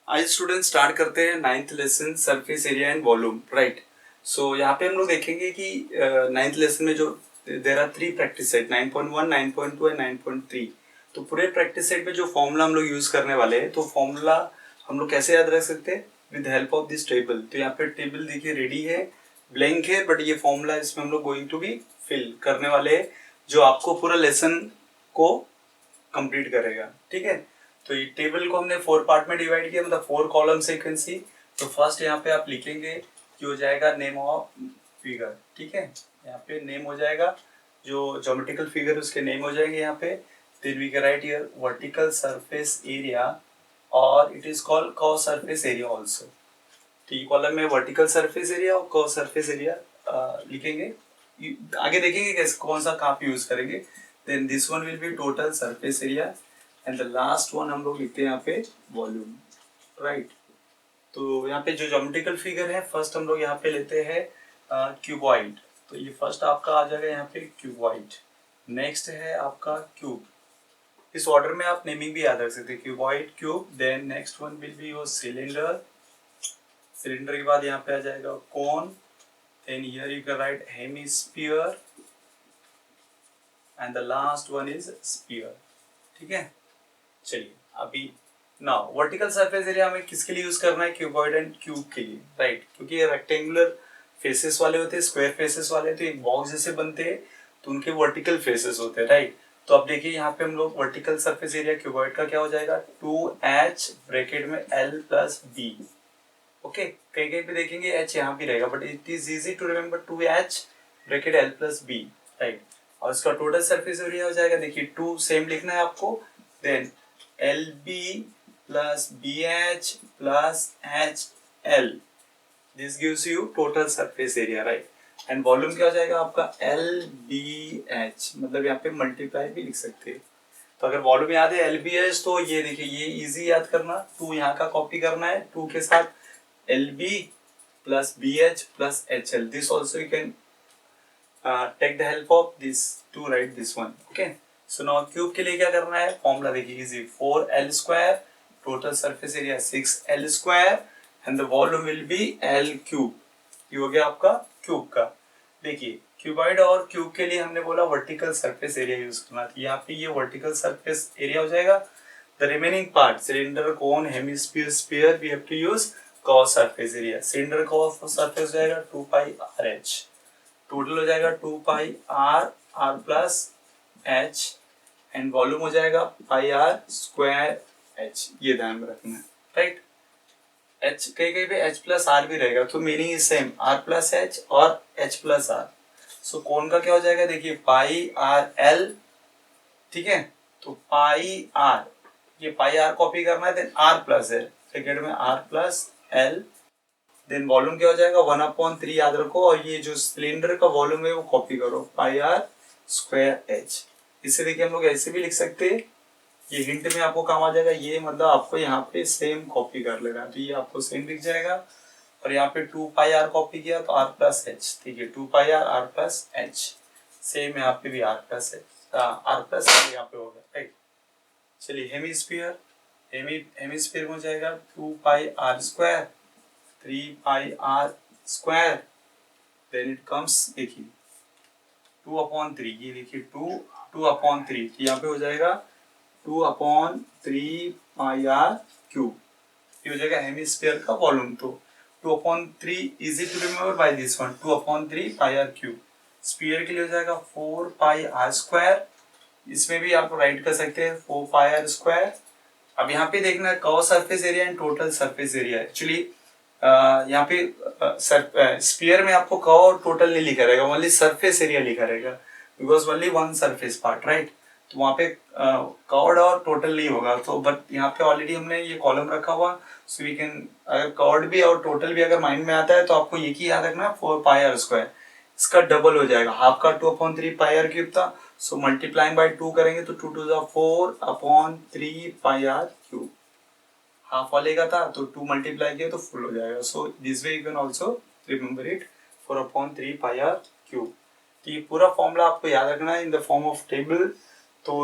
आज student start करते हैं ninth lesson surface area and volume, right. So यहाँ पे हम लोग देखेंगे कि नाइन्थ लेसन में जो there are 3 practice set 9.1, 9.2 and 9.3। तो पूरे प्रैक्टिस सेट में जो फॉर्मूला हम लोग यूज करने वाले हैं, तो फॉर्मूला हम लोग कैसे याद रख सकते हैं? With help of this table. तो यहाँ पे टेबल देखिए रेडी है, ब्लैंक है, बट ये फॉर्मूला इसमें हम लोग गोइंग टू बी फिल करने वाले हैं, जो आपको पूरा लेसन को कंप्लीट करेगा। ठीक है, तो ये टेबल को हमने 4 पार्ट में डिवाइड किया, मतलब 4 कॉलम से कैन सी। तो फर्स्ट यहाँ पे आप लिखेंगे कि हो जाएगा नेम ऑफ फिगर। ठीक है, यहाँ पे नेम हो जाएगा, जो ज्योमेट्रिकल फिगर उसके नेम हो जाएंगे यहाँ पे। Then we can write here vertical surface area, और it is called curve surface area also. ठीक, कॉलम में वर्टिकल सरफेस एरिया और कर्व सरफेस एरिया लिखेंगे। आगे देखेंगे कैसे कौन सा कहाँ पे यूज करेंगे। Then this one will be total surface area, and the last one हम लोग लिखते हैं यहाँ पे वॉल्यूम, राइट। तो यहाँ पे जो ज्योमेट्रिकल फिगर है, फर्स्ट हम लोग यहाँ पे लेते हैं क्यूबॉइड। तो ये फर्स्ट आपका आ जाएगा यहाँ पे क्यूबॉइड। नेक्स्ट है आपका क्यूब। इस ऑर्डर में आप नेमिंग भी याद रख सकते हैं, cuboid, cube. Then next one will be your cylinder. Cylinder के बाद यहाँ पे आ जाएगा cone. Then here you can write hemisphere, and the last one is sphere. ठीक है, चलिए अभी नाउ वर्टिकल सरफेस एरिया हमें किसके लिए यूज करना है? क्यूबॉइड एंड क्यूब के लिए, राइट। क्योंकि ये रेक्टेंगुलर फेसेस वाले होते हैं, स्क्वायर फेसेस वाले, तो एक बॉक्स जैसे बनते हैं, तो उनके वर्टिकल फेसेस होते हैं, राइट। तो अब देखिए यहाँ पे हम लोग वर्टिकल सरफेस एरिया क्यूबॉइड का क्या हो जाएगा? 2h ब्रैकेट में l प्लस b। ओके, कहीं कहीं पे देखेंगे h यहाँ भी रहेगा, but it is easy to remember 2h bracket l plus b, right. और इसका टोटल सरफेस एरिया हो जाएगा, देखिए 2 सेम लिखना है आपको। Then LB plus BH plus HL, this gives you total surface area, right। And volume क्या हो जाएगा आपका? LBH, मतलब यहाँ पे मल्टीप्लाई भी लिख सकते हैं। तो अगर वॉल्यूम याद है LBH, तो ये देखिए ये इजी याद करना, 2 यहाँ का कॉपी करना है, 2 के साथ LB plus BH plus HL। This also you can take the help of this to write this one. Okay, so now cube के लिए क्या करना है? फॉर्मूला देखिए easy, 4l square, total surface area 6l square, and the volume will be l cube. ये हो गया आपका क्यूब का। देखिए क्यूबॉइड और क्यूब के लिए हमने बोला वर्टिकल सरफेस एरिया यूज करना, तो यहाँ पे ये वर्टिकल सरफेस एरिया हो जाएगा। The remaining part cylinder, cone, hemisphere, sphere, we have to use curve surface area. Cylinder curve surface हो जाएगा 2 पाई RH, टोटल हो जाएगा 2 pi R plus H, and volume हो जाएगा पाई R स्क्वायर H। ये ध्यान में रखना है, राइट। H कहीं कहीं पे H प्लस R भी रहेगा, तो meaning is same, R plus H और H प्लस R। सो कोण का क्या हो जाएगा? देखिए पाई RL, ठीक है। तो पाई R, ये पाई R कॉपी करना है, then R plus L, bracket में R plus L। Then volume क्या हो जाएगा? 1/3 याद रखो, और ये जो सिलेंडर का वॉल्यूम है वो कॉपी करो, पाई R स्क्वायर H। इससे देखिए हम लोग ऐसे भी लिख सकते हैं, ये हिंट में आपको काम आ जाएगा, ये मतलब आपको यहाँ पे सेम कॉपी कर लेना है, तो ये आपको सेम दिख जाएगा। और यहाँ पे 2 पाई R कॉपी किया तो R प्लस H, ठीक है, 2 pi R plus H, same यहाँ पे भी R plus H, R plus यहाँ पे होगा, राइट। चलिए हेमिस्फीयर, हेमिस्फीयर हो जाएगा 2 pi R square, 3 pi R square, then it comes देखिए 2/3, ये देखिए 2/3, यहाँ पे हो जाएगा 2/3 पाई R क्यूब। ये हो जाएगा हेमिस्फीयर का वॉल्यूम। तो 2/3 easy to remember by this one, 2/3 pi R cube. Sphere के लिए हो जाएगा 4 पाई R स्क्वायर, इसमें भी आप राइट कर सकते हैं 4 पाई R स्क्वायर। अब यहाँ पे देखना है curve surface area and total surface area. Actually यहाँ पे स्फीयर में आपको कर्व और टोटल नहीं लिखा रहेगा, ओनली सरफेस एरिया लिखा रहेगा, because only one surface part, right. तो वहाँ पे कर्व्ड और टोटल नहीं होगा, तो बट यहाँ पे ऑलरेडी हमने ये कॉलम रखा हुआ, सो वी कैन, अगर कर्व्ड भी और टोटल भी अगर माइंड में आता है तो आपको ये की याद रखना है 4 पाई R स्क्वायर, इसका डबल हो जाएगा, हाफ का 2/3 पाई R क्यूब था, सो मल्टीप्लाइंग बाय 2 करेंगे तो 2 2 4/3 पाई R क्यूब। हाफ वाले का था तो 2 मल्टीप्लाई किया तो फुल हो जाएगा, so this way you can also remember it, 4/3 pi R cube. तो ये पूरा फॉर्मूला आपको याद रखना है in the form of table. तो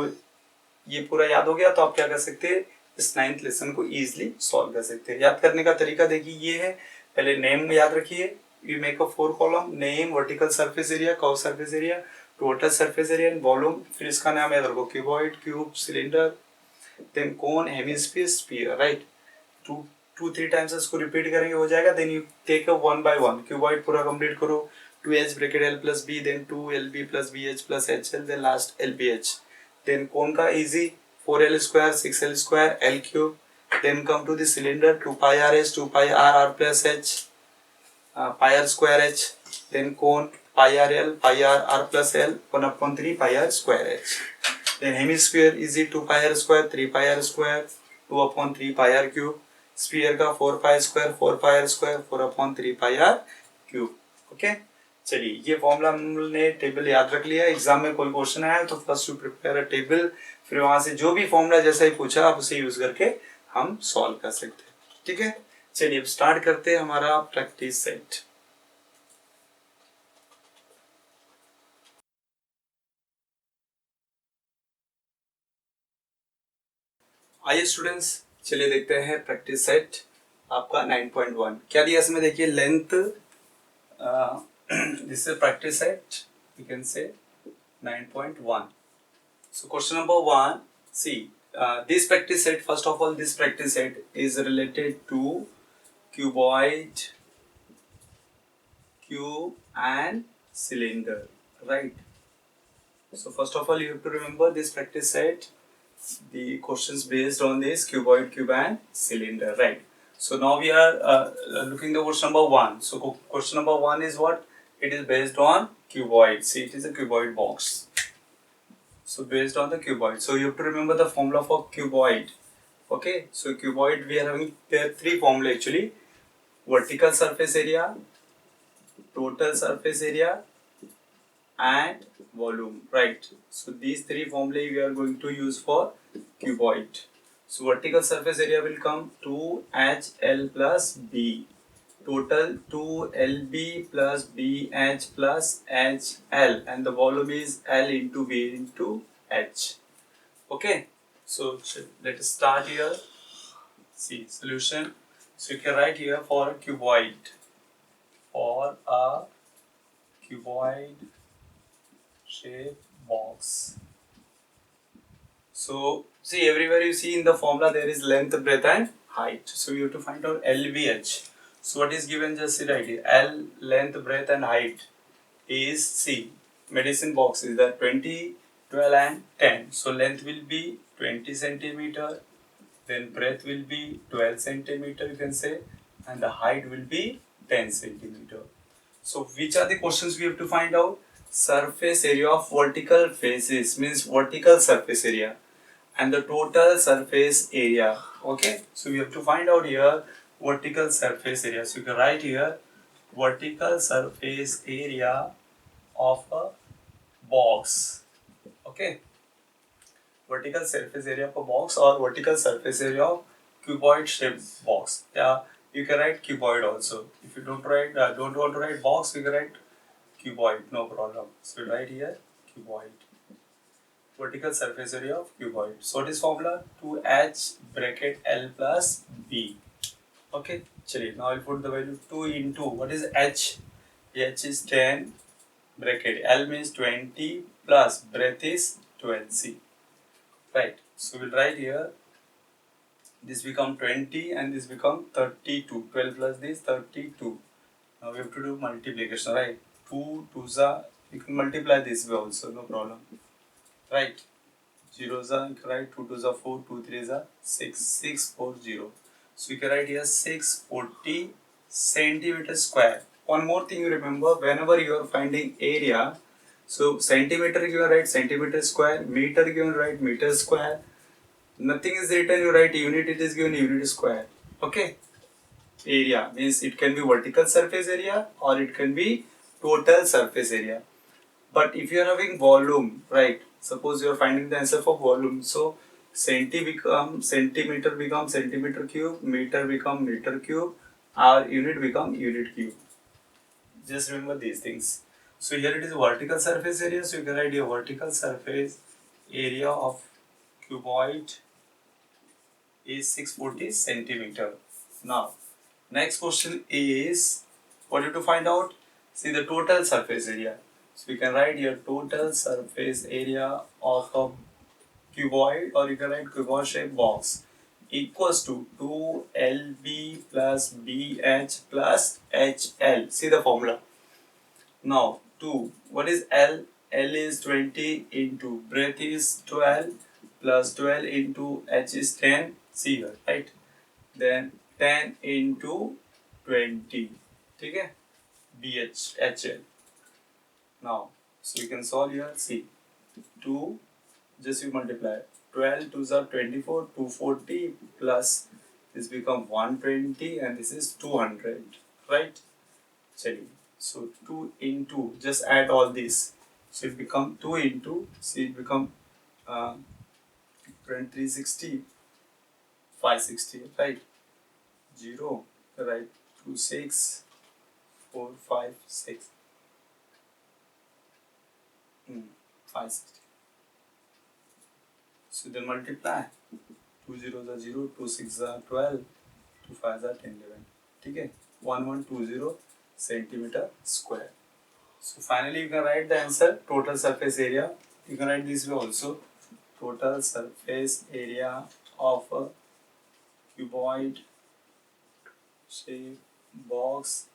ये पूरा याद हो गया तो आप क्या कर सकते हैं, इस 9th लेसन को इजीली सॉल्व कर सकते हैं। याद करने का तरीका देखिए ये है, पहले नेम याद रखिए, you make a 4 column, name, vertical surface area, curve surface area, total surface area and volume, फिर इसका नाम याद रखो, cuboid, cube, cylinder, then cone, hemisphere, sphere, right. 2-3 times इसको रिपीट करेंगे हो जाएगा। Then you take a 1 by 1, cuboid पूरा कंप्लीट करो, 2h bracket l plus b, then 2lb plus bh plus hl, then last lbh। then cone का easy, 4l square, 6l square, l cube। then come to the cylinder, 2 pi r h, 2 pi r r plus h, pi r square h। then cone, pi r l, pi r r plus l, 1/3 pi r square h। then hemisphere easy, 2 pi r square, 3 pi r square, 2/3 pi r cube। sphere का 4 pi square, 4 pi r square, 4/3 pi r cube। Okay, चलिए ये formula हमने table याद रख लिया। Exam में कोई question आया तो first you prepare a table, फिर वहां से जो भी फॉर्मूला जैसा ही पूछा आप उसे यूज करके हम सॉल्व कर सकते हैं। ठीक है, चलिए अब स्टार्ट करते हैं हमारा प्रैक्टिस सेट। आइए स्टूडेंट्स, चलिए देखते हैं प्रैक्टिस सेट आपका 9.1 क्या दिया इसमें। देखिए length, this is practice set, you can say 9.1। so question number 1, see, this practice set, first of all this practice set is related to cuboid, cube and cylinder, right? so first of all you have to remember this practice set, the questions based on this cuboid, cube and cylinder, right? so now we are looking at question number 1. so question number 1 is what? It is based on cuboid. See, it is a cuboid box. So based on the cuboid. So you have to remember the formula for cuboid. Okay. So cuboid, we are having there 3 formula actually. Vertical surface area, total surface area and volume. Right. So these 3 formulae we are going to use for cuboid. So vertical surface area will come 2HL plus B. Total 2lb plus bh plus hl, and the volume is L into B into H. Okay, so let us start here. See solution. So you can write here for a cuboid. For a cuboid shape box. So see, everywhere you see in the formula there is length, breadth and height. So you have to find out LBH. So what is given, just right here, L, length, breadth and height is, see, medicine box is that 20, 12 and 10. So length will be 20 centimeter, then breadth will be 12 centimeter you can say, and the height will be 10 centimeter. So which are the questions we have to find out? Surface area of vertical faces means vertical surface area, and the total surface area. Okay, so we have to find out here vertical surface area. So you can write here vertical surface area of a box. Okay, vertical surface area of a box or vertical surface area of cuboid shaped box. Yeah, you can write cuboid also. If you don't want to write box, you can write cuboid, no problem. So write here cuboid, vertical surface area of cuboid. So this formula 2h bracket L plus B. Okay, chaliye now I'll put the value 2 into what is h? H is 10 bracket L means 20 plus breadth is 12c, right? So we'll write here this become 20 and this become 32. 12 plus this 32. Now we have to do multiplication, right? 2 2s are, you can multiply this way also, no problem, right? 0s are, you can write 2 2s are 4, 2 3s are 6, 640. So you can write here 640 centimeter square. One more thing you remember, whenever you are finding area, so centimeter you can write centimeter square, meter you can write meter square. Nothing is written, you write unit, it is given unit square. Okay, area means it can be vertical surface area or it can be total surface area. But if you are having volume, right, suppose you are finding the answer for volume, so centimeter become centimeter cube, meter become meter cube, our unit become unit cube. Just remember these things. So here it is vertical surface area, so you can write here vertical surface area of cuboid is 640 centimeter. Now, next question is, what you have to find out? See the total surface area. So we can write here total surface area of a cuboid, or you can write cuboid shaped box, equals to 2LB plus BH plus HL. See the formula. Now 2, what is L? L is 20 into breadth is 12 plus 12 into H is 10. See here, right? Then 10 into 20. Okay? BH, HL. Now, so you can solve here. See, 2, just you multiply 12 2s are 24, 240 plus this become 120 and this is 200, right? Chali. So 2 into, just add all this, so it become 2 into, see it become 360, 560, right? 0, right? 2 6 4 5 6, 560. So then multiply, 2 zeros are 0, 2 6 are 12, 2 5 are 10 11. Okay, 1120 centimeter square. So finally you can write the answer, total surface area. You can write this way also, total surface area of a cuboid shaped box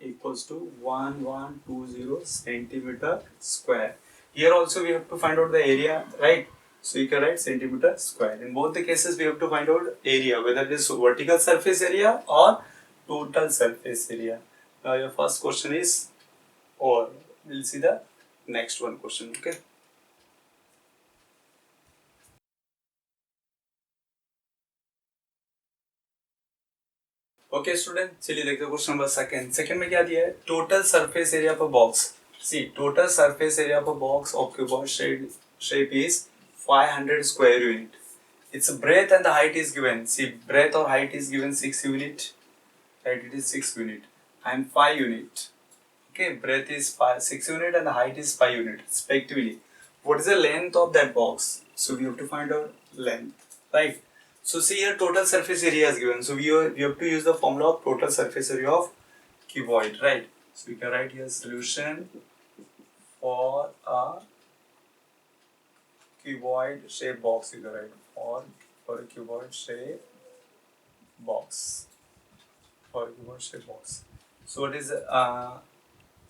equals to 1120 centimeter square. Here also we have to find out the area, right? So you can write centimeter square. In both the cases we have to find out area, whether it is vertical surface area or total surface area. Now your first question is over. We'll see the next one question. Okay. Okay student, चलिए देखते हैं question number second में क्या दिया है, total surface area of a box. See total surface area of a box of cuboid shape is 500 square unit. Its breadth and the height is given. See, breadth or height is given 6 unit, right? It is 6 unit and 5 unit. Okay, breadth is 6 unit and the height is 5 unit respectively. What is the length of that box? So we have to find out length, right? So see here, total surface area is given. So we have to use the formula of total surface area of cuboid, right? So we can write here solution for a cuboid shaped box. You can write for a cuboid shaped box. For a cuboid shaped box. So what is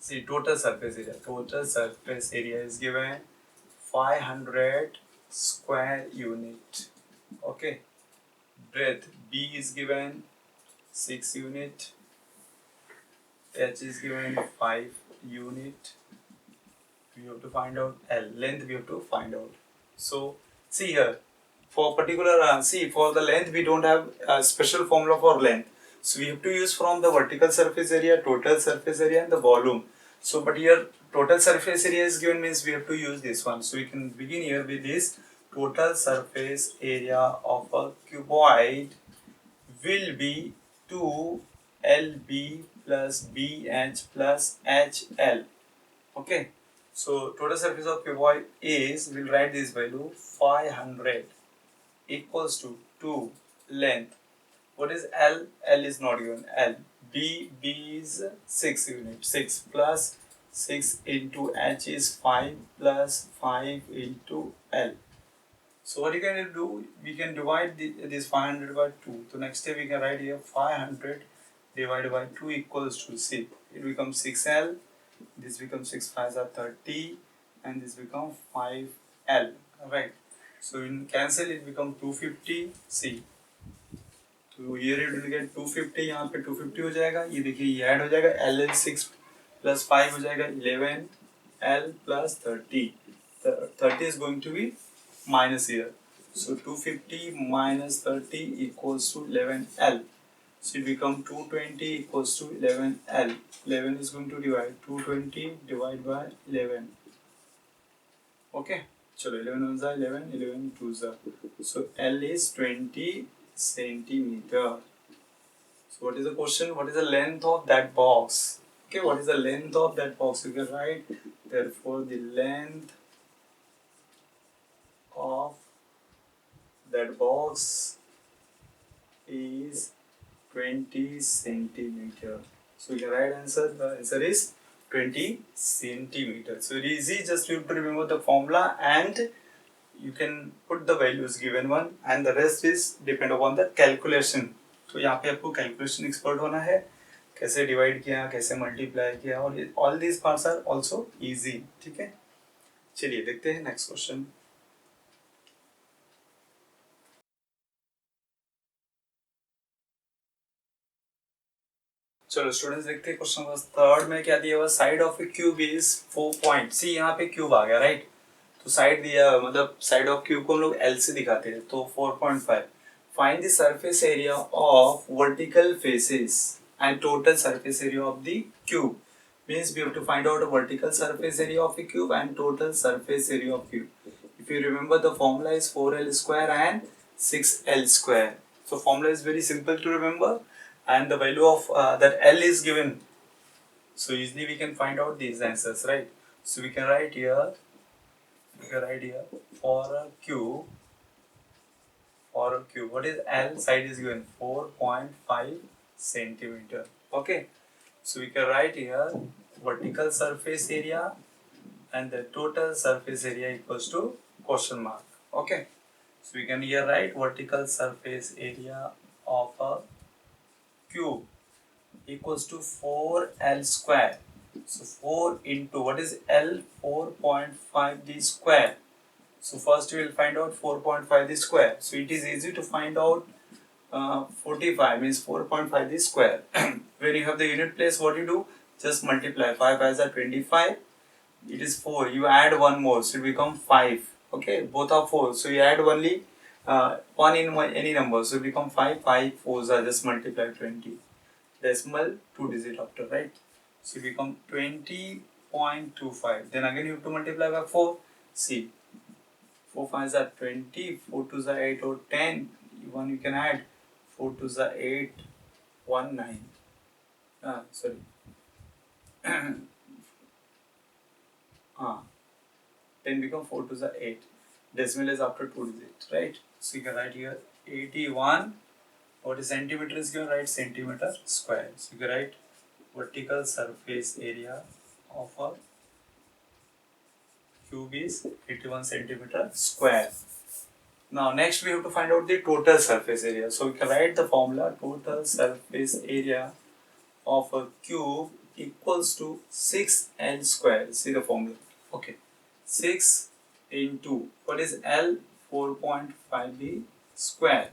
see total surface area? Total surface area is given 500 square unit. Okay. Breadth B is given 6 unit, H is given 5 unit. We have to find out L. Length we have to find out. So see here, for particular see for the length we don't have a special formula for length. So we have to use from the vertical surface area, total surface area and the volume. So but here total surface area is given, means we have to use this one. So we can begin here with this. Total surface area of a cuboid will be 2LB plus BH plus HL. Okay. So total surface of cuboid is, we'll write this value 500 equals to 2 length. What is L? L is not given. L. B is 6 unit. 6 plus 6 into H is 5 plus 5 into L. So what you can do, we can divide this 500 by 2. So next step we can write here 500 divided by 2 equals to 6. It becomes 6L. This becomes 6 5s are 30 and this becomes 5L. Alright. So in cancel it becomes 250. See. तो here it will get 250, यहाँ पे 250 हो जाएगा, ये देखिए ये add हो जाएगा, L 6 plus 5 हो जाएगा 11L plus 30. 30 is going to be minus here. So 250 minus 30 equals to 11L. So it becomes 220 equals to 11L. 11 is going to divide 220 divided by 11. Okay. चलो 11 1 11, 11 2 So L is 20 centimeter. So what is the question? What is the length of that box? Okay, what is the length of that box? You can write, therefore the length of that box is 20 centimeter. So you can write answer. The answer is 20 centimeter. So very easy. Just you have to remember the formula and you can put the values given one and the rest is depend upon the calculation. तो यहाँ पे आपको calculation expert होना है. कैसे divide किया, कैसे multiply किया और all these parts are also easy. ठीक है? चलिए देखते हैं next question. चलो स्टूडेंट्स देखते हैं क्वेश्चन नंबर थर्ड में क्या दिया हुआ side of a cube is 4 point see यहाँ पे क्यूब आ गया राइट तो साइड दिया मतलब साइड ऑफ क्यूब को हम लोग एल से दिखाते हैं तो 4.5 find the surface area of vertical faces and total surface area of the cube means we have to find out a vertical surface area of a cube and total surface area of cube. If you remember the formula is 4l square and 6l square. So formula is very simple to remember. And the value of that L is given, so easily we can find out these answers, right? So we can write here for a cube, what is L? Side is given 4.5 centimeter. Okay, so we can write here vertical surface area and the total surface area equals to question mark. Okay, so we can here write vertical surface area of a cube equals to 4l square. So 4 into what is L? 4.5 the square. So first we will find out 4.5 the square. So it is easy to find out 45 means 4.5 the square. When you have the unit place, what you do? Just multiply 5 as a 25. It is 4. You add one more, so it become 5. Okay, both are 4. So you add only one in any number, so become 5. 5 4s are just multiply 20. Decimal 2 digit after, right? So become 20.25. Then again you have to multiply by 4. See, 4 5s are 20. 4 2s are 8 or 10. One you can add. 4 2s are 8. 1 9. Sorry. 10 become 4 2s are 8. Decimal is after 2 digits, right? So you can write here 81. What is centimeter is given? Write centimeter square. So you can write vertical surface area of a cube is 81 centimeter square. Now next we have to find out the total surface area. So we can write the formula total surface area of a cube equals to 6l square. See the formula. Okay. 6 into what is L? 4.5 the square.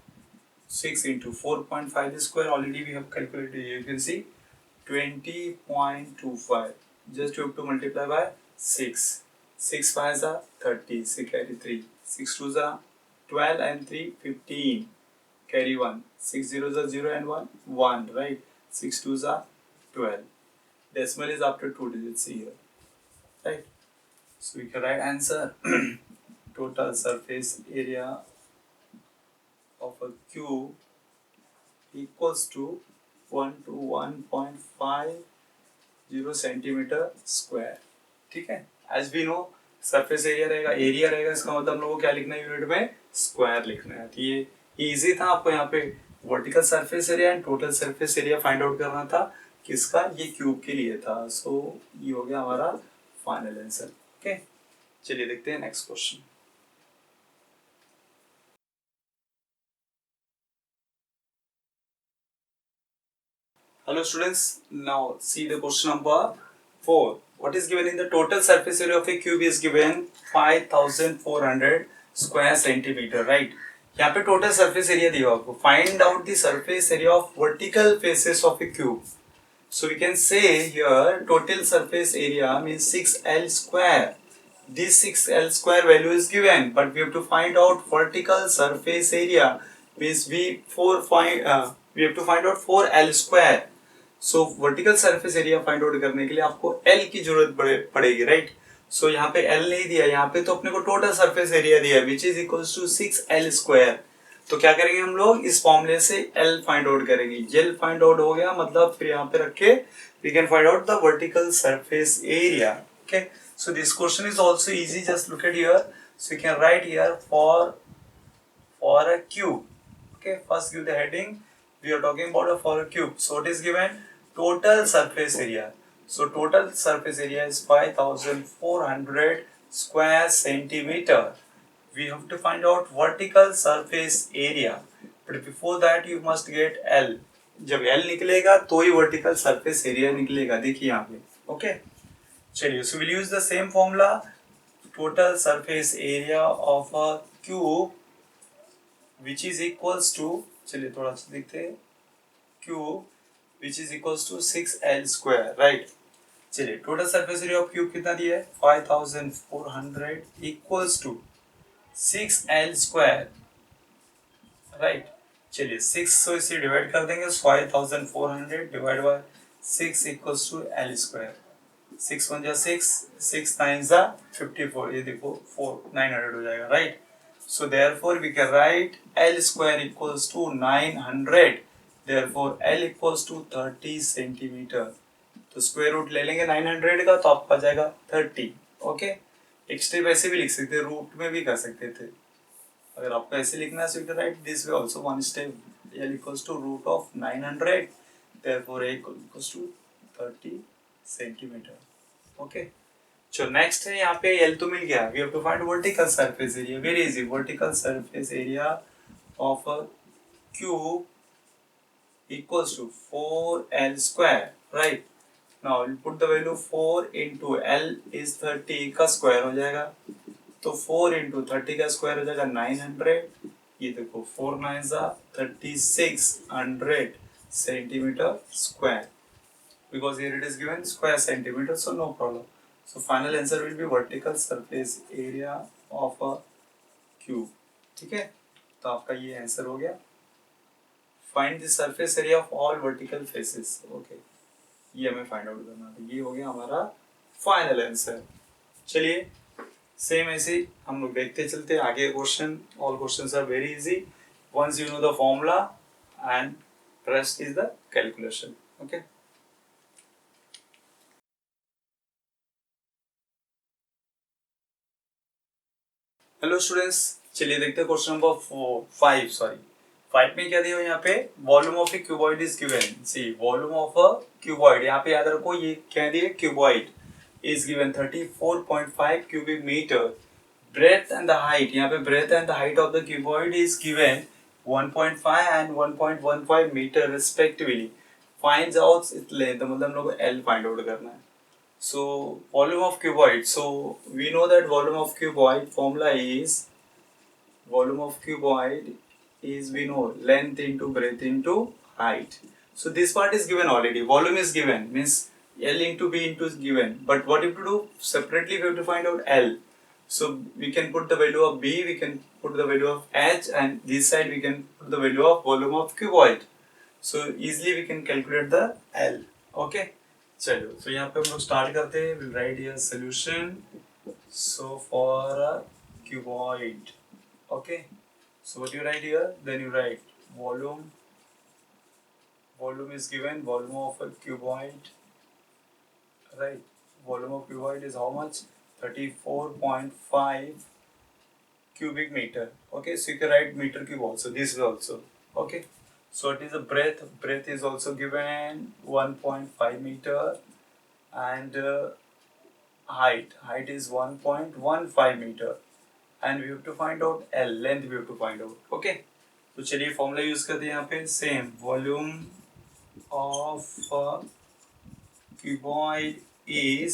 6 into 4.5 the square already we have calculated here. You can see 20.25. Just you have to multiply by 6. 6 5s are 30. 6 carry 3. 6 2s are 12 and 3 15. Carry 1. 6 zeros are 0 and 1 1. Right. 6 2s are 12. Decimal is after 2 digits here. Right. So we can write answer total surface area of a cube equals to 1 to 1.50 centimeter square. ठीक है? As we know surface area रहेगा इसका मतलब हम लोगों को क्या लिखना है यूनिट में स्क्वायर लिखना है. तो ये इजी था आपको यहाँ पे vertical surface area and total surface area find out करना था किसका ये क्यूब के लिए था. सो ये हो गया हमारा फाइनल आंसर. ओके चलिए देखते हैं next question. Hello students, now see the question number 4. What is given in the total surface area of a cube is given 5400 square centimeter, right? यहाँ पे total surface area दिया हुआ आपको. Find out the surface area of vertical faces of a cube. So we can say here total surface area means 6l square. This 6l square value is given, but we have to find out vertical surface area means we have to find out 4l square. So vertical surface area find out करने के लिए आपको L की जरूरत पड़ेगी, right? So यहाँ पे L नहीं दिया, यहाँ पे तो अपने को total surface area दिया which is equals to 6l square. तो क्या करेंगे हम लोग इस फॉर्मूले से L फाइंड आउट करेंगे. L फाइंड आउट हो गया मतलब फिर यहाँ पे रख के we can find out the vertical surface area. Okay, so this question is also easy. Just look at here. So you can write here for a cube. Okay, first give the heading we are talking about for a cube. So it is given total surface area. So total surface area is 5400 square centimeter. We have to find out vertical surface area, but before that you must get L. जब L निकलेगा तो ही vertical surface area निकलेगा, देखिए यहाँ पे. Okay, चलिए, so we'll use the same formula. Total surface area of a cube which is equals to, चलिए थोड़ा सा देखते हैं, cube which is equals to 6L square, right? चलिए, total surface area of cube कितना दिया है? 5400 equals to 6L square, right? चलिए 6 so इसे डिवाइड कर देंगे, 5400 divide by 6 equals to L square. 6 1 जा 6, 6 9 जा 54, ये देखो 900 हो जाएगा, right? So therefore we can write L square equals to 900. Therefore L equals to 30 centimeter. तो स्क्वायर रूट ले लेंगे 900 का, तो आपका जाएगा 30. ओके, एक स्टेप ऐसे भी लिख सकते हैं, रूट में भी कर सकते थे. अगर आपको ऐसे लिखना है, so you can write this way also one step. L equals to root of 900. Therefore A equals to 30 centimeter. Okay, so next है यहाँ पे L तो मिल गया. We have to find vertical surface area. Very easy. Vertical surface area of a cube equals to 4L square, right? Now we'll put the value 4 into L is 30 का square हो जाएगा, तो 4 into 30 का square हो जाएगा 900. ये देखो 4 9 जा 3600 centimeter square, because here it is given square centimeter, so no problem. So final answer will be vertical surface area of a cube. ठीक है, तो आपका ये आंसर हो गया. Find the surface area of all vertical faces. Okay, ये हमें find out करना है. ये हो गया हमारा फाइनल आंसर. चलिए सेम ऐसे हम लोग देखते चलते आगे question. All questions are very easy once you know the formula and rest is the calculation. Okay. Hello students, चलिए देखते हैं क्वेश्चन नंबर 5 में क्या दिया है यहाँ पे. Volume of a cuboid is given. See volume of a cuboid, यहाँ पे याद रखो ये क्या दिया, cuboid is given 34.5 cubic metre. Breadth and the height, यहाँ पे breadth and the height of the cuboid is given 1.5 and 1.15 metre respectively. Find out it length, मतलब हम लोग को एल फाइंड आउट करना है. So volume of cuboid. So we know that volume of cuboid formula is we know length into breadth into height. So this part is given already. Volume is given, means L into B into is given. But what you have to do separately, we have to find out L. So we can put the value of B, we can put the value of H, and this side we can put the value of volume of cuboid. So easily we can calculate the L. Okay. चलो, तो यहाँ पे हम लोग start करते हैं. Will write here solution. So for a cuboid, okay, so what you write here, then you write volume is given. Volume of a cuboid, right, volume of cuboid is how much, 34.5 cubic meter. Okay, so you can write meter cube also, this way also. Okay, so it is a breadth is also given 1.5 meter, and height is 1.15 meter, and we have to find out L, length we have to find out. Okay, तो चलिए formula use करते हैं यहाँ पे. Same volume of cuboid is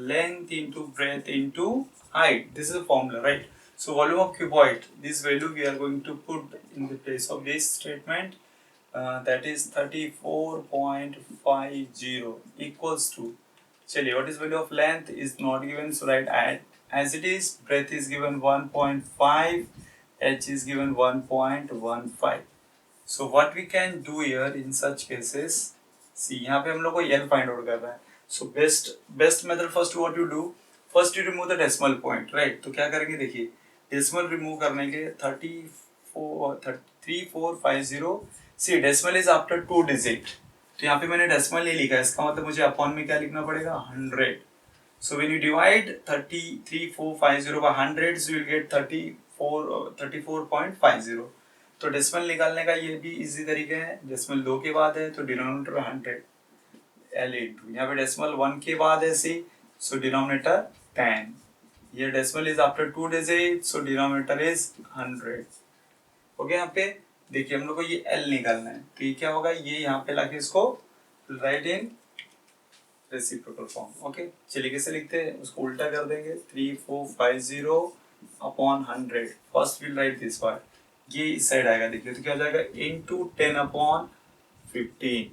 length into breadth into height. This is a formula, right? So volume of cuboid, this value we are going to put in the place of this statement. That is 34.50 equals to, chaliye, what is value of length is not given, so write as it is. Breadth is given 1.5, h is given 1.15. so what we can do here in such cases, see यहाँ पे हम लोग को L find out करना है. so best method, first what you do, first you remove the decimal point, right? तो क्या करेंगे, देखिए decimal remove करने के 3450. सी डेसिमल इज आफ्टर 2 डिजिट, तो यहाँ पे मैंने डेसिमल नहीं लिखा है, इसका मतलब मुझे अपॉन में क्या लिखना पड़ेगा, 100. So when you divide 33450 by 100, so you will get 34.50. तो डेसिमल निकालने का ये भी इजी तरीके है, डेसिमल 2 के बाद है तो डिनोमिनेटर 100 L इंटू, यहाँ पे डेसिमल 1 के बाद है C, सो डिनोमिनेटर 10, ये decimal is after 2 digit, so denominator is 100। Okay, यहाँ पे देखिए हम लोग को ये L निकालना है, तो ये क्या होगा, ये यहाँ पे लाके इसको राइट इन रेसिप्रोकल फॉर्म। ओके, चलिए कैसे लिखते हैं, उसको उल्टा कर देंगे, 3450 upon 100, first will write this part, ये इस साइड आएगा, देखिए तो क्या हो जाएगा इनटू 10 अपॉन 15,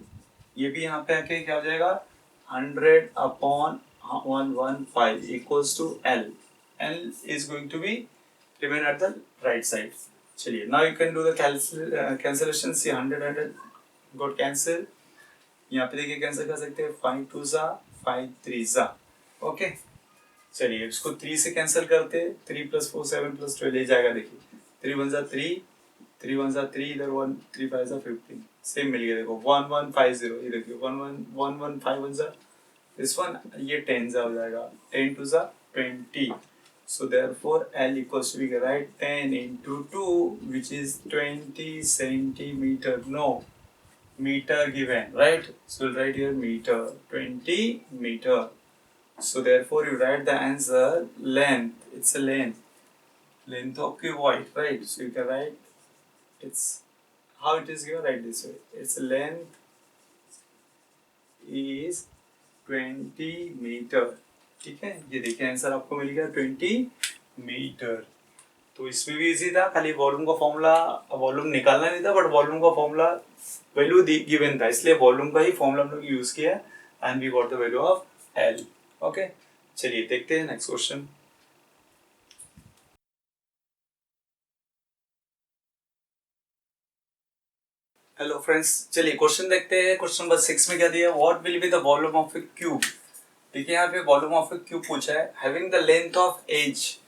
ये भी यहाँ पे आके क्या हो जाएगा 100 upon 115 equals to L, L is going to be remain at the right side। चलिए now you can do the cancellation, see 100 got cancel, यहाँ पे देखिए कैंसिल कर सकते हैं, 5 2 जा 5 3 जा। ओके, चलिए इसको 3 से कैंसिल करते हैं, 3 + 4 7 + 12 ले जाएगा, देखिए 3 1 जा 3 3 1 जा 3, इधर 1 3 5 जा 15, सेम मिल गया, देखो 1150, ये देखिए 1151 जा दिस वन, ये 10 जा हो जाएगा, 10 2 जा 20, so therefore L equals to be right 10 into 2 which is 20 centimeter, no meter given, right? So we'll write here meter, 20 meter. So therefore you write the answer length, it's a length of cuboid, right? So you can write, it's how it is given, write this way, its length is 20 meter। ठीक है, ये देखिए answer आपको मिल गया 20 metre. तो इसमें भी easy था, खाली वॉल्यूम का फॉर्मूला, वॉल्यूम निकालना नहीं था, बट वॉल्यूम का फॉर्मूला वैल्यू गिवन था, इसलिए वॉल्यूम का ही फॉर्मूला हम लोग यूज किया and we got the value of L। Okay, चलिए देखते हैं नेक्स्ट क्वेश्चन। हेलो फ्रेंड्स, चलिए क्वेश्चन देखते हैं। क्वेश्चन नंबर 6 में क्या दिया, what will be the volume of a cube. देखिए यहाँ पे वॉल्यूम ऑफ ए क्यूब पूछा है, having the length of edge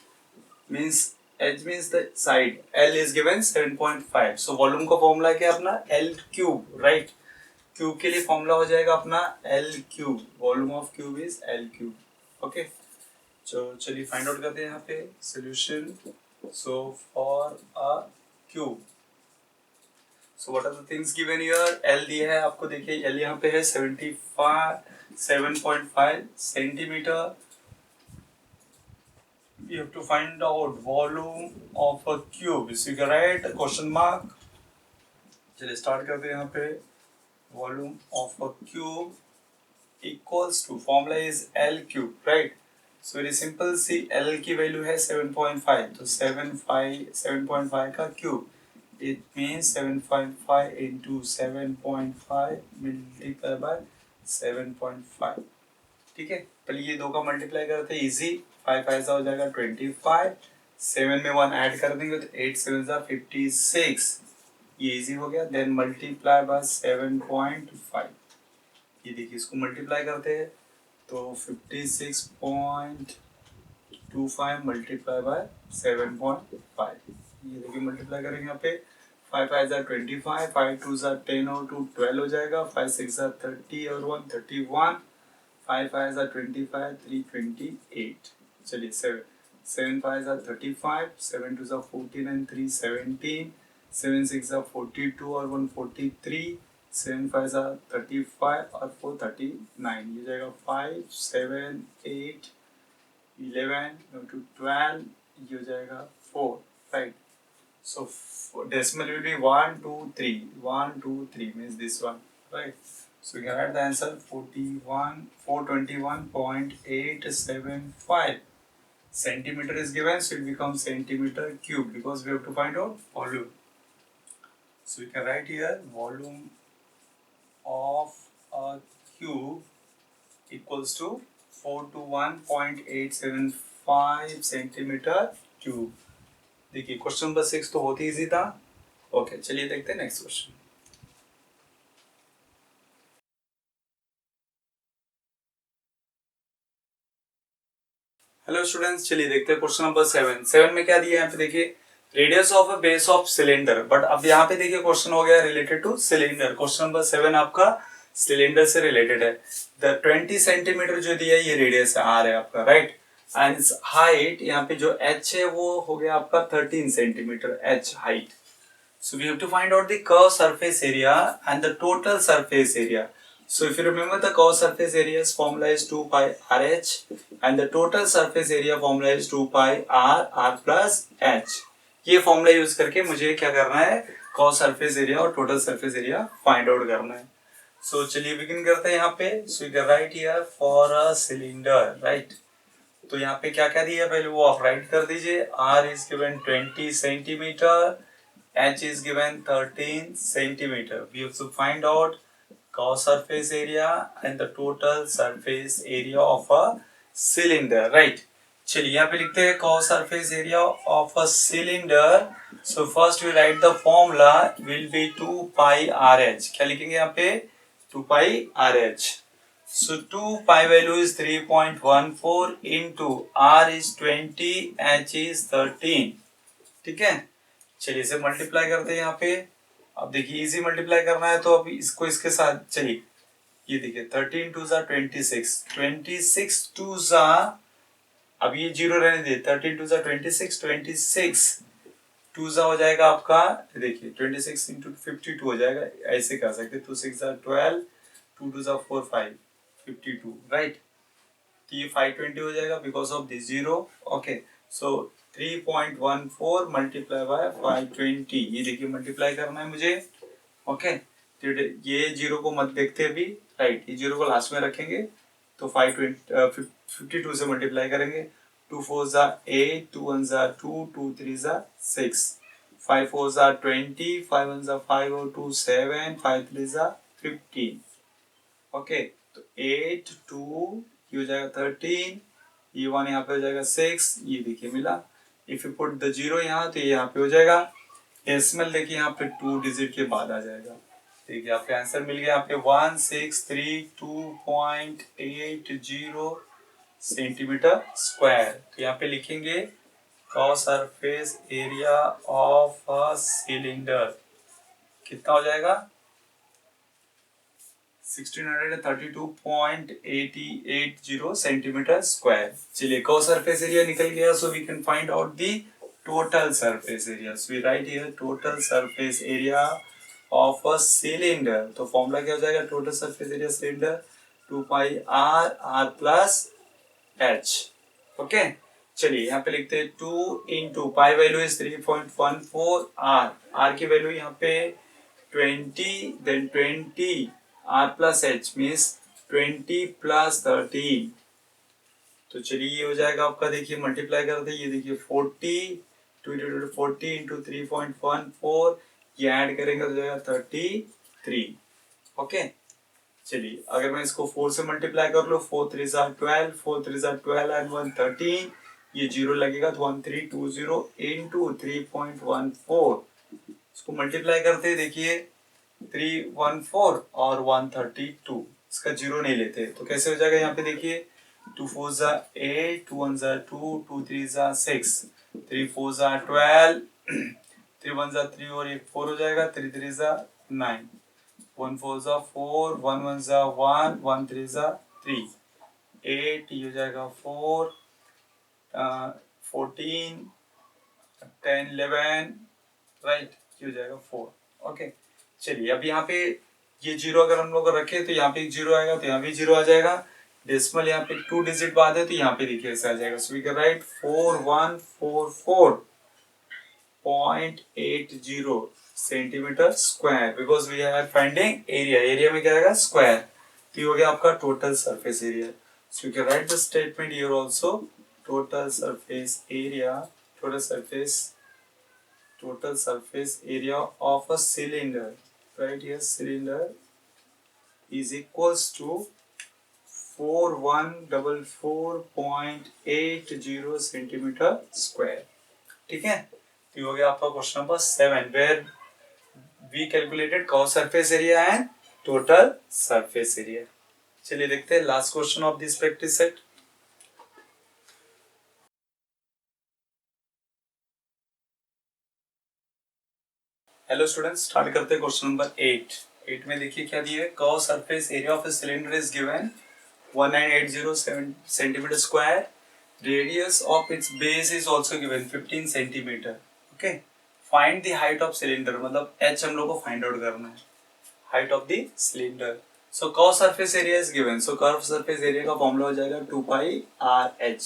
means edge means the side, L is given 7.5, so volume का फॉर्मूला क्या है अपना L क्यूब, राइट। क्यूब के लिए फॉर्मूला हो जाएगा अपना L cube, volume of cube is L cube. Okay, तो चलिए फाइंड आउट करते हैं यहाँ पे solution. So for a cube, so what are the things given here, L दिया है आपको, देखिए L यहाँ पे है 7.5 centimetre. You have to find out volume of a cube, so you can write question mark। चलिए स्टार्ट करते हैं यहाँ पे, volume of a cube equals to, formula is L cube, right. So very simple, see L की value है 7.5, तो 7.5 का cube, it means 7.5 into 7.5 multiply by 7.5। ठीक है, पहले ये दो का मल्टीप्लाई करते हैं, इजी, 5 5 हो जाएगा 25, 7 में 1 ऐड कर देंगे तो 8 7 56, ये इजी हो गया। देन मल्टीप्लाई बाय 7.5, ये देखिए इसको मल्टीप्लाई करते हैं तो 56.25 मल्टीप्लाई बाय 7.5, ये देखिए मल्टीप्लाई करेंगे यहाँ पे, 5 5 25, 5 2 10 और 2 12 हो जाएगा, 5 6 30 और 1 31, 5 5 25, 3 28। चलिए 7 5 35, 7 2 14 and 3 17, 7 6 42 और 1 43, 7 5 35 और 4 39, ये जाएगा 5 7 8 11 to 12, ये हो जाएगा 4, right. So decimal will be 1 2 3, 1 2 3 means this one, right? So you can write the answer 421.875 centimeter is given, so it becomes centimeter cube because we have to find out volume. So we can write here volume of a cube equals to 421.875 centimeter cube। देखिए question number 6 तो बहुत ही easy था। Okay, चलिए देखते हैं next question. Hello students, चलिए देखते हैं क्वेश्चन नंबर 7 में क्या दिया है यहाँ पे, देखिए radius of a base of cylinder, but अब यहाँ पे देखिए क्वेश्चन हो गया related two cylinder. Question number 7 आपका सिलेंडर से रिलेटेड है। द 20 सेंटीमीटर जो दिया है ये रेडियस R है आपका, राइट। एंड हाइट यहाँ पे जो h है वो हो गया आपका 13 centimetre h height. So we have to find out the curved surface area and the total surface area. So if you remember, the curved surface area's formula is 2 pi RH and the total surface area formula is 2 pi r plus h. ये formula use करके मुझे क्या करना है, curved surface area और total surface area find out करना है. सो चलिए बिगिन करते हैं यहाँ पे. So you write here for a cylinder, right. तो यहाँ पे क्या क्या दिया पहले वो आप राइट कर दीजिए. R is given 20 centimetre, H is given 13 centimeter. We have to find out curved surface area and the total surface area of a cylinder, right? चलिए यहाँ पे लिखते हैं curved surface area of a cylinder. So first we write the formula will be 2 pi RH. क्या लिखेंगे यहाँ पे 2 pi RH. So 2 pi value is 3.14 into R is 20, H is 13. ठीक है. चलिए इसे मल्टीप्लाई करते हैं यहाँ पे. अब देखिए इजी मल्टीप्लाई करना है तो अब इसको इसके साथ चलिए ये देखिए 13 2 जा 26, 26 2 जा, अब ये जीरो रहने दे. 13 2 जा 26, 26 2 जा हो जाएगा आपका, देखिए 26 into 52 हो जाएगा. ऐसे कर सकते 2 6 जा 12, 2 2 जा 4 5 52, राइट. तो ये 520 हो जाएगा because of this zero. Okay, so 3.14 multiply by 520, ये देखिए मल्टीप्लाई करना है मुझे. ओके, ये जीरो को मत देखते अभी, राइट. ये जीरो को लास्ट में रखेंगे तो 52 से मल्टीप्लाई करेंगे. 2 4 जा 8, 2 1 जा 2, 2 3 जा 6, 5 4 जा 20, 5 1 जा 5 और 2 7, 5 3 जा 15. ओके, तो 8 2 ये हो जाएगा 13, ये 1 यहाँ पे हो जाएगा 6, ये देखिए मिला. If you put the zero यहाँ तो ये यहाँ पे हो जाएगा. डेसिमल देखिए यहाँ पे 2 डिजिट के बाद आ जाएगा. देखिए आपका आंसर मिल गया यहाँ पे 1632.80 सेंटीमीटर स्क्वायर. तो यहाँ पे लिखेंगे curved surface area of a cylinder कितना हो जाएगा 1632.880 सेंटीमीटर स्क्वायर. चलिए कर्व सरफेस एरिया निकल गया. So we can find out the total surface area. So we write here total surface area of a cylinder. तो फॉर्मूला क्या हो जाएगा total surface area cylinder 2 pi r plus h. Okay, चलिए यहाँ पे लिखते हैं 2 into pi value is 3.14 r की वैल्यू यहाँ पे 20, then 20 r plus h means 20 plus 13. तो चलिए ये हो जाएगा आपका, देखिए मल्टीप्लाई कर दे. ये देखिए 40 40 इंटू 3.14, ये ऐड करेंगे तो जाएगा 33. ओके, चलिए अगर मैं इसको 4 से मल्टीप्लाई कर लो 4 3 जा 12, 4 3 जा 12 एंड 1 13, ये जीरो लगेगा तो 1320 इंटू 3.14. इसको मल्टीप्लाई करते हैं. देखिए 314 और 132, इसका जीरो नहीं लेते तो कैसे हो जाएगा यहाँ पे देखिए 2 4 जा 8, 2 1 जा 2, 2 3 जा 6, 3 4 जा 12, 3 1 जा 3 और 1 4 हो जाएगा, 3 3 जा 9, 1 4 जा 4, 1 1 जा 1, 1 3 जा 3, 8 ये हो जाएगा 4, 14, 10 11, राइट, ये हो जाएगा 4. ओके, चलिए अब यहाँ पे ये जीरो अगर हम लोग रखे तो यहाँ पे एक जीरो आएगा तो यहाँ भी जीरो आ जाएगा. डेसिमल यहाँ पे 2 डिजिट बाद है तो यहाँ पे देखिए ऐसा आ जाएगा. So we can write 4144.80 centimetre square because we are finding area. Area में क्या आएगा स्क्वायर. तो ये हो गया आपका total surface area. So you can write the statement here also total surface area, total surface area of a cylinder, right here cylinder is equals to 4144.80 centimetre square. ठीक है, तो ये हो गया आपका question number 7 where we calculated curve surface area and total surface area. चलिए देखते हैं last question of this practice set. Hello students, start करते हैं क्वेश्चन नंबर 8 में. देखिए क्या दिया है, curve surface area of a cylinder is given 1980 centimetre square. Radius of its base is also given 15 centimetre. Okay, find the height of cylinder, मतलब H हम लोग को फाइंड आउट करना है, height of the cylinder. So curve surface area is given, so curve surface area का formula हो जाएगा 2 pi r H.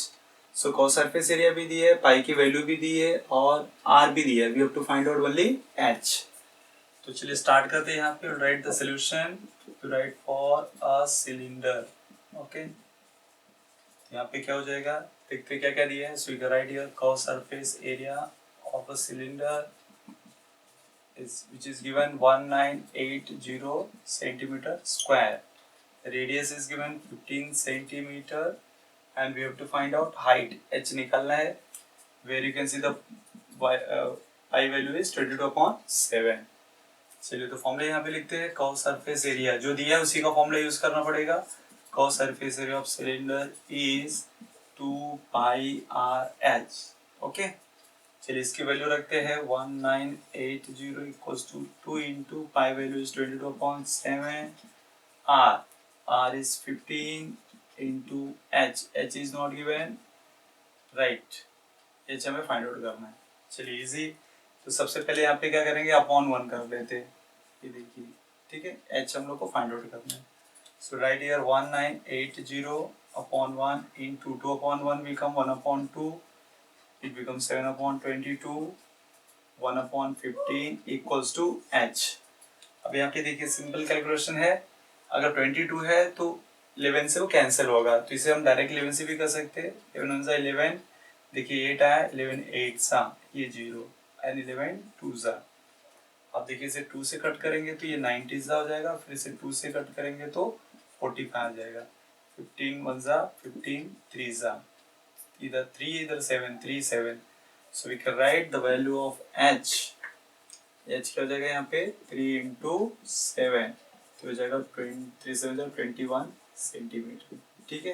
सो curve surface area भी दी है, पाई की वैल्यू भी दी है और आर भी दी है, we have to find out only h. तो चलिए स्टार्ट करते हैं। यहाँ पे write the solution, to write for a cylinder. Okay, यहाँ पे क्या हो जाएगा, देखते क्या क्या दिया है। So you write here curve surface area of a cylinder is which is given 1980 centimeter square. The radius is given 15 centimeter and we have to find out height h निकालना है, where you can see the I value is 22/7। चलिए तो formula यहाँ पे लिखते हैं, curve surface area जो दिया है उसी का फॉर्मूला यूज करना पड़ेगा। Curve surface area of cylinder is 2 pi r h. Okay, चलिए इसकी वैल्यू रखते हैं 1980 equals to 2 into pi value is 22/7, r is 15 into h is not given, right, h हमें फाइंड आउट करना है। चलिए इजी, तो सबसे पहले यहाँ पे क्या करेंगे, अपॉन 1 कर लेते हैं, ये देखिए, ठीक है, एच हम लोग को फाइंड आउट करना है। So write here 1980 upon 1 into 2/1 become 1/2, it becomes 7/22, 1/15 equals to h। अब यहाँ पे देखिए सिंपल कैलकुलेशन है, अगर 22 है तो 11 से वो कैंसिल होगा, तो इसे हम डायरेक्ट 11 से भी कर सकते हैं। 11 सा 11, देखिए 8 आया, 11 8 सा ये 0 एंड 11 2 सा। अब देखिए इसे 2 से कट करेंगे तो ये 90 सा हो जाएगा, फिर इसे 2 से कट करेंगे तो 45 आ जाएगा, 15 1 सा 15 3 सा, either 3 either 7, 3 7। so we can write the value of h, h क्या हो जाएगा यहाँ पे 3 into 7, तो हो जाएगा 3 7 21 सेंटीमीटर। ठीक है,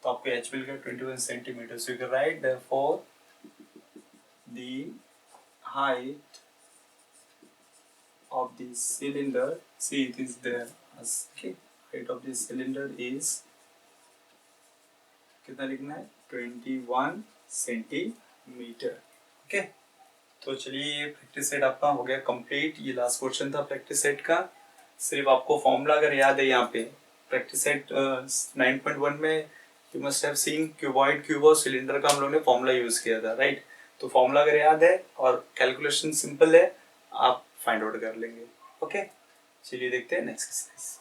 तो आपको h मिल गया 21 centimetre. so you can write therefore the height of the cylinder, see it is there as, okay, height of the cylinder is कितना लिखना है 21 सेंटीमीटर। ओके, तो चलिए ये प्रैक्टिस सेट आपका हो गया कंप्लीट। ये लास्ट क्वेश्चन था प्रैक्टिस सेट का। सिर्फ आपको फॉर्मूला अगर याद है, यहाँ पे प्रैक्टिस सेट 9.1 में you must have seen cuboid, cube और सिलेंडर का हम लोग ने फॉर्मूला यूज किया था, राइट। तो फॉर्मूला अगर याद है और कैलकुलेशन सिंपल है, आप फाइंड आउट कर लेंगे। ओके, चलिए देखते हैं नेक्स्ट एक्सरसाइज।